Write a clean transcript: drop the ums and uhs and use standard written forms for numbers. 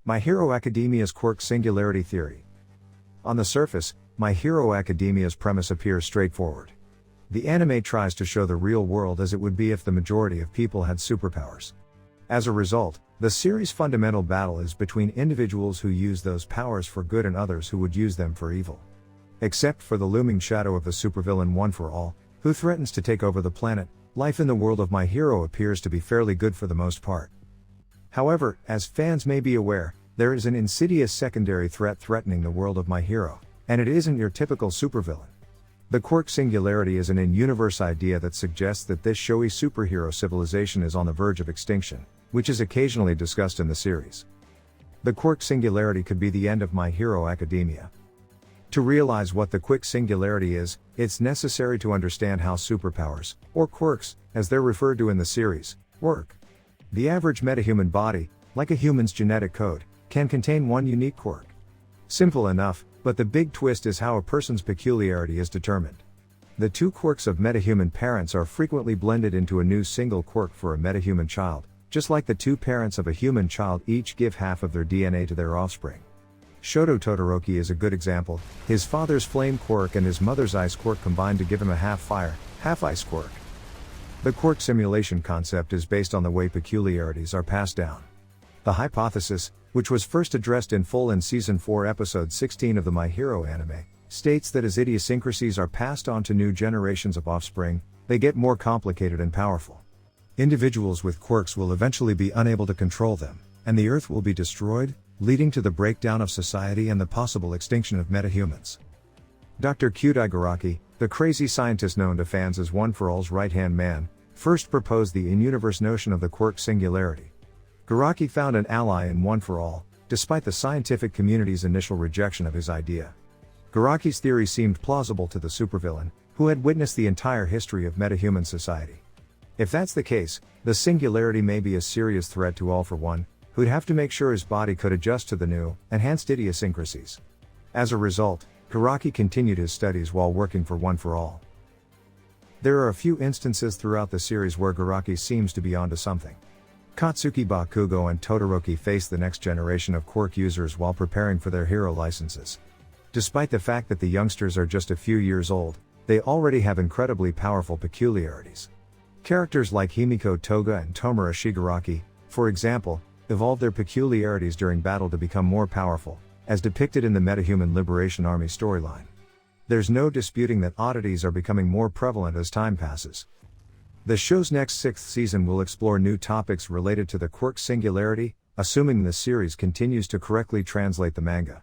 My Hero Academia's Quirk Singularity Theory. On the surface, My Hero Academia's premise appears straightforward. The anime tries to show the real world as it would be if the majority of people had superpowers. As a result, the series' fundamental battle is between individuals who use those powers for good and others who would use them for evil. Except for the looming shadow of the supervillain One for All, who threatens to take over the planet, life in the world of My Hero appears to be fairly good for the most part. However, as fans may be aware, there is an insidious secondary threat threatening the world of My Hero, and it isn't your typical supervillain. The Quirk Singularity is an in-universe idea that suggests that this showy superhero civilization is on the verge of extinction, which is occasionally discussed in the series. The Quirk Singularity could be the end of My Hero Academia. To realize what the Quirk Singularity is, it's necessary to understand how superpowers, or quirks, as they're referred to in the series, work. The average metahuman body, like a human's genetic code, can contain one unique quirk. Simple enough, but the big twist is how a person's peculiarity is determined. The two quirks of metahuman parents are frequently blended into a new single quirk for a metahuman child, just like the two parents of a human child each give half of their DNA to their offspring. Shoto Todoroki is a good example. His father's flame quirk and his mother's ice quirk combined to give him a half fire, half ice quirk. The quirk simulation concept is based on the way peculiarities are passed down. The hypothesis, which was first addressed in full in Season 4 Episode 16 of the My Hero anime, states that as idiosyncrasies are passed on to new generations of offspring, they get more complicated and powerful. Individuals with quirks will eventually be unable to control them, and the Earth will be destroyed, leading to the breakdown of society and the possible extinction of metahumans. Dr. Shigaraki, the crazy scientist known to fans as One for All's right-hand man, first proposed the in-universe notion of the Quirk Singularity. Garaki found an ally in One for All, despite the scientific community's initial rejection of his idea. Garaki's theory seemed plausible to the supervillain, who had witnessed the entire history of metahuman society. If that's the case, the singularity may be a serious threat to All for One, who'd have to make sure his body could adjust to the new, enhanced idiosyncrasies. As a result, Garaki continued his studies while working for One for All. There are a few instances throughout the series where Garaki seems to be onto something. Katsuki Bakugo and Todoroki face the next generation of quirk users while preparing for their hero licenses. Despite the fact that the youngsters are just a few years old, they already have incredibly powerful peculiarities. Characters like Himiko Toga and Tomura Shigaraki, for example, evolve their peculiarities during battle to become more powerful, as depicted in the Metahuman Liberation Army storyline. There's no disputing that oddities are becoming more prevalent as time passes. The show's next sixth season will explore new topics related to the Quirk Singularity, assuming the series continues to correctly translate the manga.